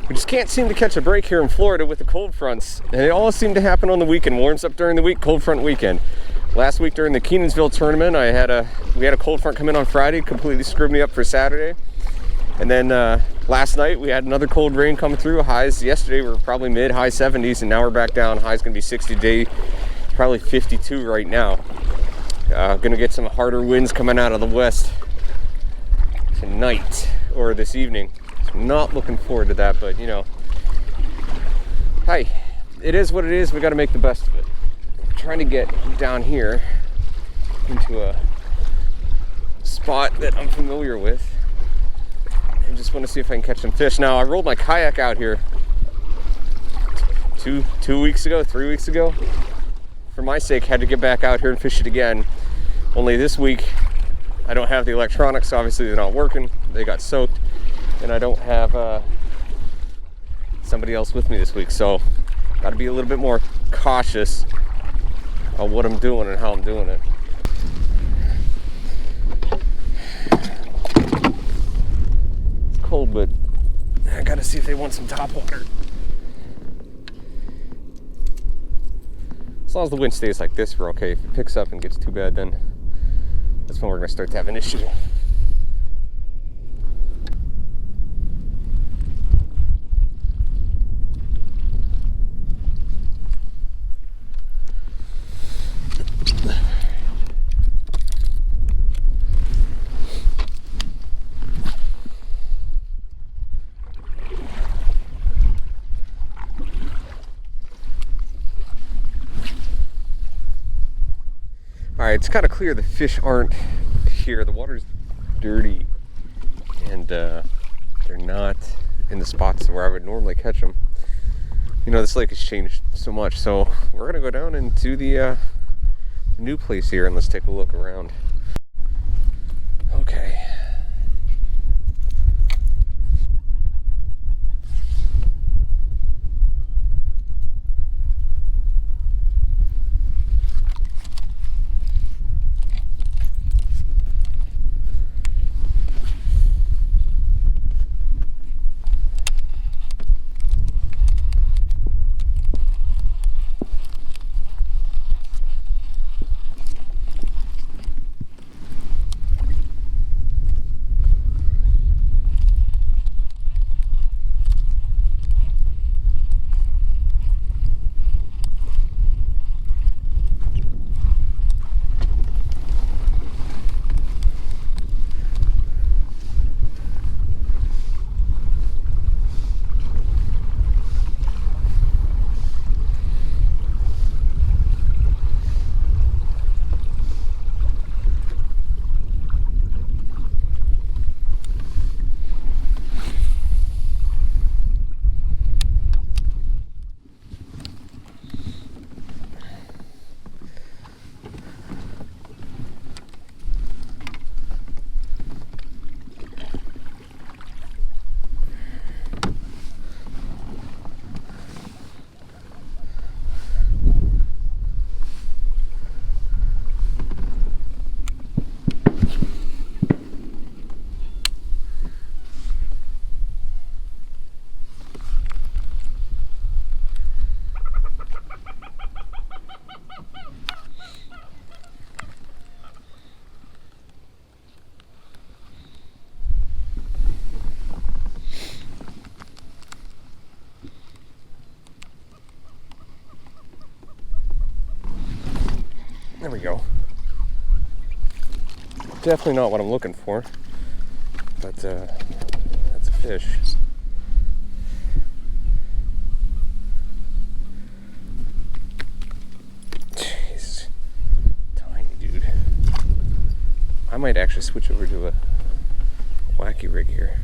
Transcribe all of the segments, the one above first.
We just can't seem to catch a break here in Florida with the cold fronts. And they all seem to happen on the weekend. Warms up during the week, cold front weekend. Last week during the Kenansville tournament, we had a cold front come in on Friday, completely screwed me up for Saturday. And then last night we had another cold rain come through. Highs yesterday were probably mid-high 70s, and now we're back down. High's gonna be 60 today, probably 52 right now. Gonna get some harder winds coming out of the west tonight or this evening. So not looking forward to that, but you know, hey, it is what it is. We got to make the best of it. I'm trying to get down here into a spot that I'm familiar with. I just want to see if I can catch some fish. Now, I rolled my kayak out here two weeks ago, 3 weeks ago. For my sake, had to get back out here and fish it again. Only this week, I don't have the electronics. Obviously, they're not working. They got soaked. And I don't have somebody else with me this week. So, got to be a little bit more cautious of what I'm doing and how I'm doing it. It's cold, but I got to see if they want some top water. As long as the wind stays like this, we're okay. If it picks up and gets too bad, then that's when we're going to start to have an issue. Alright, it's kind of clear the fish aren't here. The water's dirty and they're not in the spots where I would normally catch them. You know, this lake has changed so much, so we're going to go down into the new place here and let's take a look around. Okay. There we go. Definitely not what I'm looking for, but that's a fish. Jeez, tiny dude. I might actually switch over to a wacky rig here.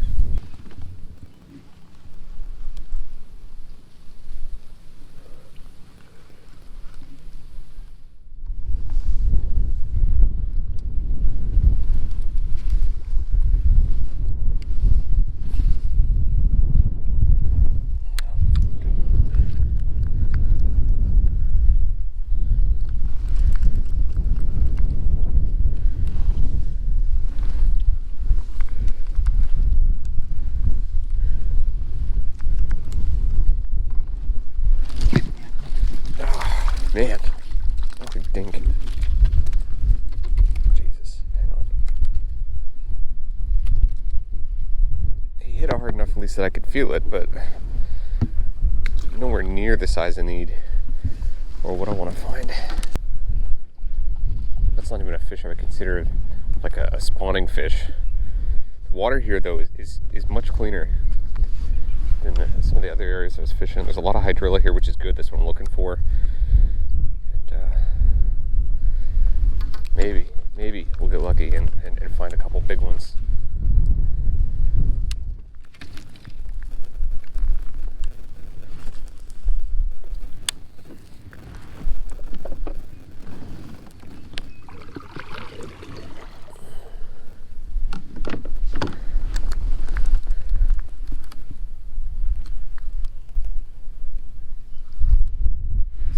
Man, that's a dink. Jesus, hang on. He hit it hard enough at least that I could feel it, but nowhere near the size I need or what I want to find. That's not even a fish I would consider like a spawning fish. The water here though is much cleaner than some of the other areas I was fishing. There's a lot of hydrilla here, which is good. That's what I'm looking for. And maybe we'll get lucky and find a couple big ones.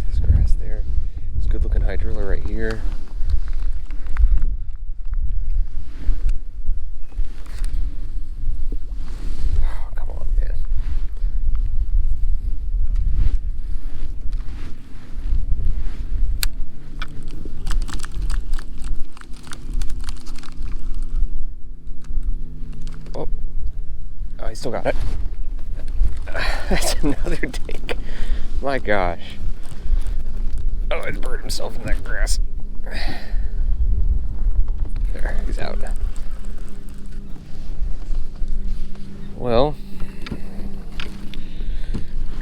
This grass there. It's good looking hydrilla right here. I still got it. That's another take. My gosh. Oh, he's burned himself in that grass. There, he's out. Well,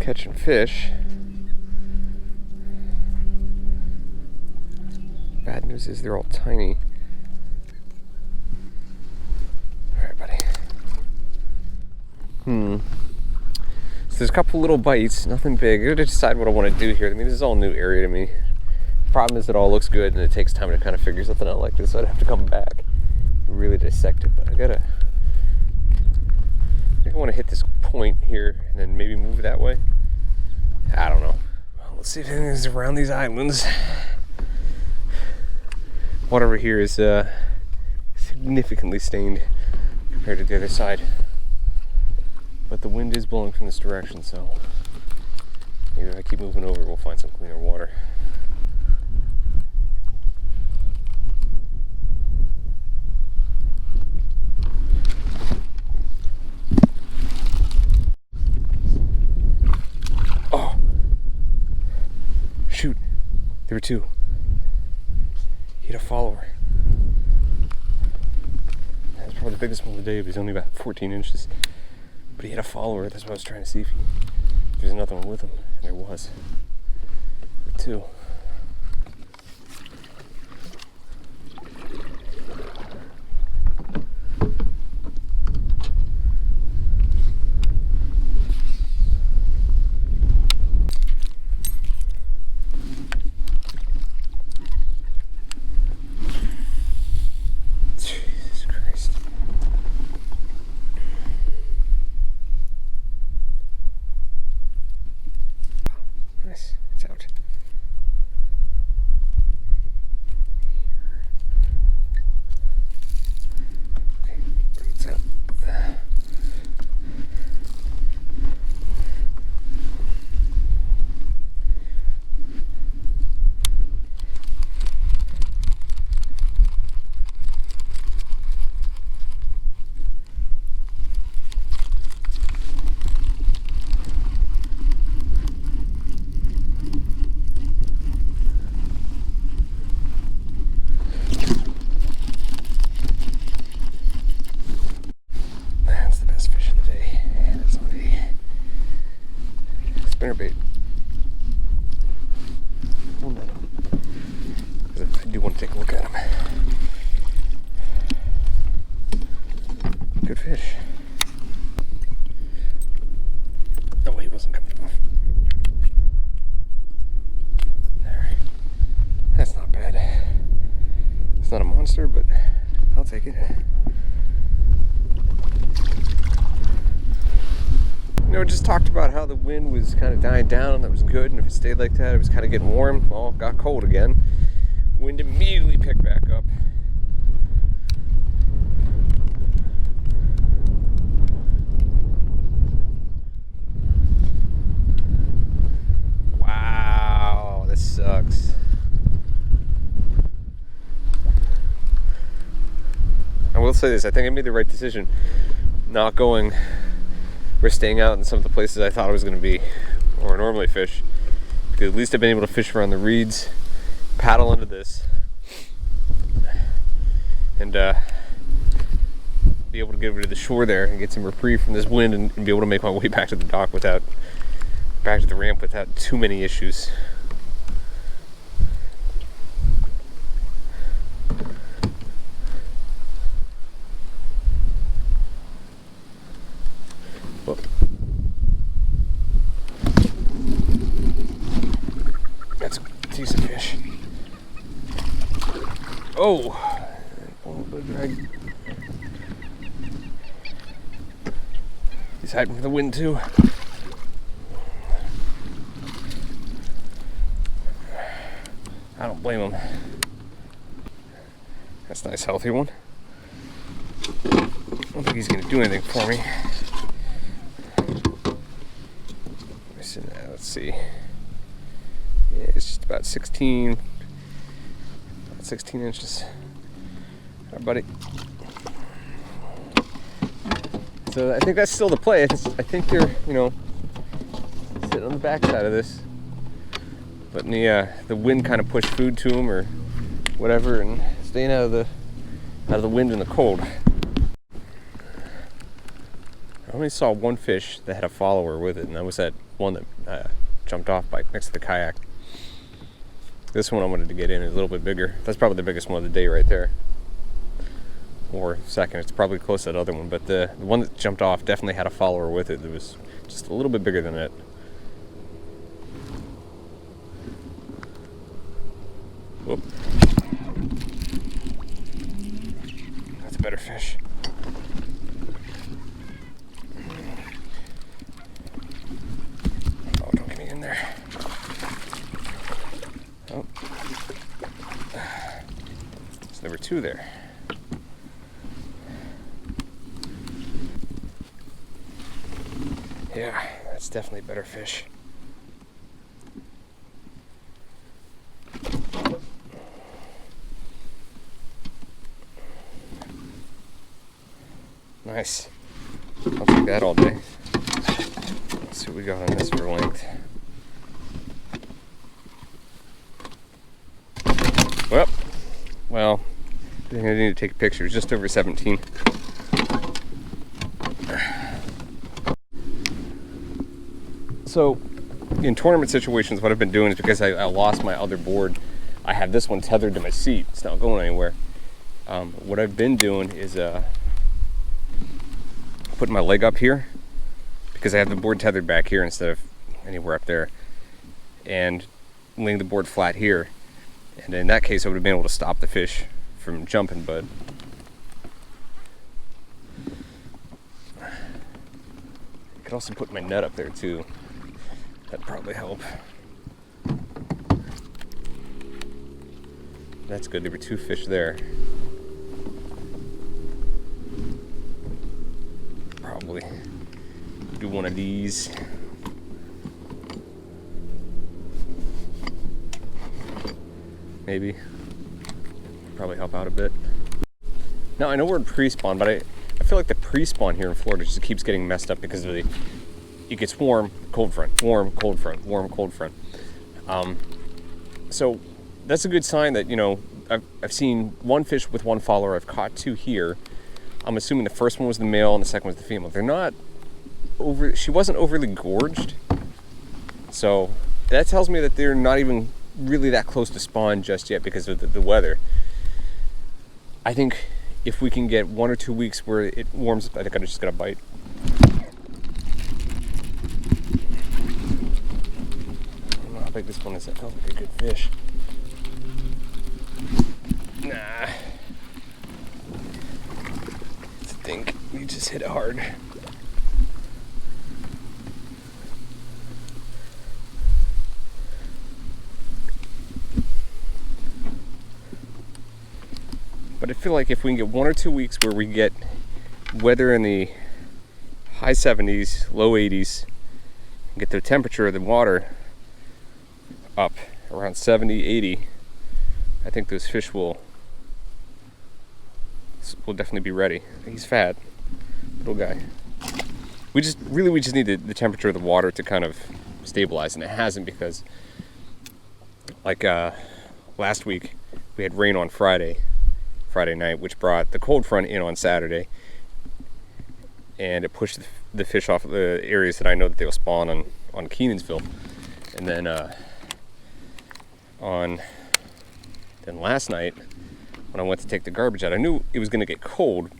catching fish. Bad news is they're all tiny. Alright, buddy. So there's a couple little bites, nothing big. I gotta decide what I want to do here. I mean, this is all new area to me. Problem is it all looks good and it takes time to kind of figure something out like this, so I'd have to come back and really dissect it. But I think I want to hit this point here and then maybe move that way. I don't know. Well, let's see if anything's around these islands. Water over here is significantly stained compared to the other side. But the wind is blowing from this direction, so maybe if I keep moving over, we'll find some cleaner water. Oh! Shoot! There were two. He had a follower. That's probably the biggest one of the day, but he's only about 14 inches. But he had a follower. That's what I was trying to see if there's another one with him. And there was. Or two. Jesus Christ. Nice, it's out. Okay, it's out. Spinnerbait. One minute. Because I do want to take a look at him. Good fish. Oh, he wasn't coming off. There. That's not bad. It's not a monster, but I'll take it. You know, just talked about how the wind was kind of dying down, and that was good, and if it stayed like that, it was kind of getting warm. Well, it got cold again. Wind immediately picked back up. Wow, this sucks. will say this, I think I made the right decision not going or staying out in some of the places I thought I was going to be or normally fish, because at least I've been able to fish around the reeds, paddle into this, and be able to get over to the shore there and get some reprieve from this wind, and be able to make my way back to the dock back to the ramp without too many issues. Whoop. That's a decent fish. Oh, a little bit of drag. He's hiding from the wind too. I don't blame him. That's a nice healthy one. I don't think he's gonna do anything for me. Let's see. Yeah, it's just about 16 inches. All right, buddy. So I think that's still the play. I think they're, sitting on the backside of this, letting the wind kind of push food to them or whatever, and staying out of the wind and the cold. I only saw one fish that had a follower with it, and that was that one that jumped off next to the kayak. This one I wanted to get in is a little bit bigger. That's probably the biggest one of the day right there. Or second, it's probably close to that other one, but the one that jumped off definitely had a follower with it that was just a little bit bigger than it. Whoop. That's a better fish. Oh, don't get me in there. Oh. There's number 2 there. Yeah, that's definitely a better fish. Nice. I'll take that all day. Let's see what we got on this for length. Well, I think I need to take a picture. It's just over 17. So, in tournament situations, what I've been doing is, because I lost my other board, I have this one tethered to my seat. It's not going anywhere. What I've been doing is putting my leg up here, because I have the board tethered back here instead of anywhere up there, and laying the board flat here. And in that case, I would have been able to stop the fish from jumping, but I could also put my net up there too. That'd probably help. That's good. There were 2 fish there. Probably do one of these. Maybe. Probably help out a bit. Now, I know we're in pre-spawn, but I feel like the pre-spawn here in Florida just keeps getting messed up because of it gets warm, cold front, warm, cold front, warm, cold front. So that's a good sign that, I've seen 1 fish with 1 follower. I've caught 2 here. I'm assuming the first one was the male and the second was the female. They're not she wasn't overly gorged. So that tells me that they're not even really that close to spawn just yet because of the weather. I think if we can get 1 or 2 weeks where it warms up, I think I'm just gonna bite. I don't know how big this one is. That feels like a good fish. Nah. I think we just hit it hard. But I feel like if we can get 1 or 2 weeks where we get weather in the high 70s, low 80s, and get the temperature of the water up around 70, 80, I think those fish will will definitely be ready. He's fat, little guy. We just need the temperature of the water to kind of stabilize, and it hasn't, because like last week we had rain on Friday night, which brought the cold front in on Saturday, and it pushed the fish off of the areas that I know that they'll spawn on Kenansville. And then then last night when I went to take the garbage out, I knew it was going to get cold,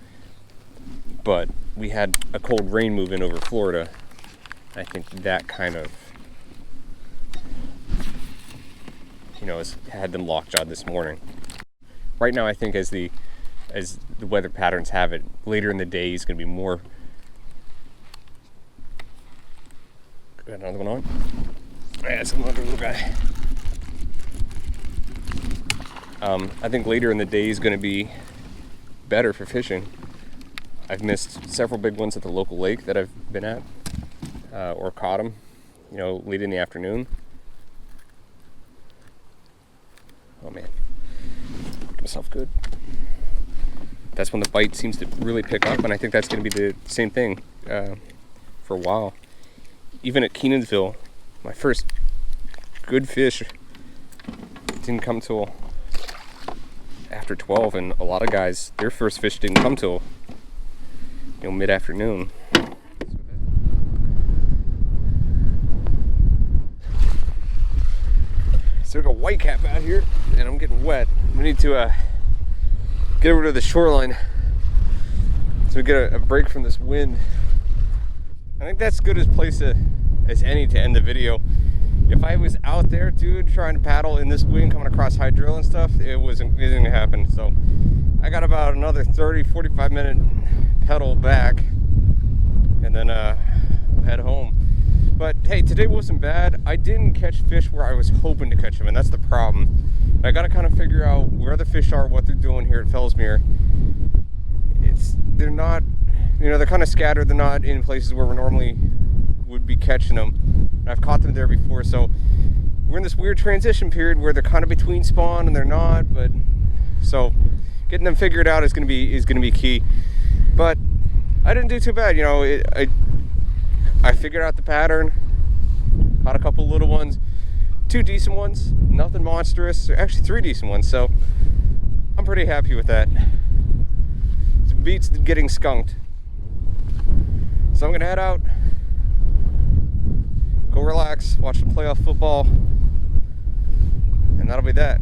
but we had a cold rain move in over Florida. I think that kind of, has had them lockjawed this morning. Right now, I think as the weather patterns have it, later in the day is going to be more. Got another one on? Yeah, it's another little guy. I think later in the day is going to be better for fishing. I've missed several big ones at the local lake that I've been at, or caught them, late in the afternoon. Oh man, get myself good. That's when the bite seems to really pick up, and I think that's going to be the same thing for a while. Even at Kenansville, my first good fish didn't come till after 12, and a lot of guys, their first fish didn't come till mid-afternoon. So we got a whitecap out here, and I'm getting wet. We need to get over to the shoreline so we get a break from this wind. I think that's good as place as any to end the video. If I was out there, dude, trying to paddle in this wind coming across high drill and stuff, it wasn't gonna happen. So I got about another 30-45 minute pedal back, and then head home. But hey, today wasn't bad. I didn't catch fish where I was hoping to catch them, and that's the problem. I gotta kind of figure out where the fish are, what they're doing here at Fellsmere. They're not, they're kind of scattered. They're not in places where we normally would be catching them. I've caught them there before, so we're in this weird transition period where they're kind of between spawn and they're not. But so getting them figured out is gonna be key. But I didn't do too bad, I figured out the pattern, caught a couple little ones, 2 decent ones, nothing monstrous, actually 3 decent ones, so I'm pretty happy with that. It beats getting skunked. So I'm gonna head out, go relax, watch some playoff football, and that'll be that.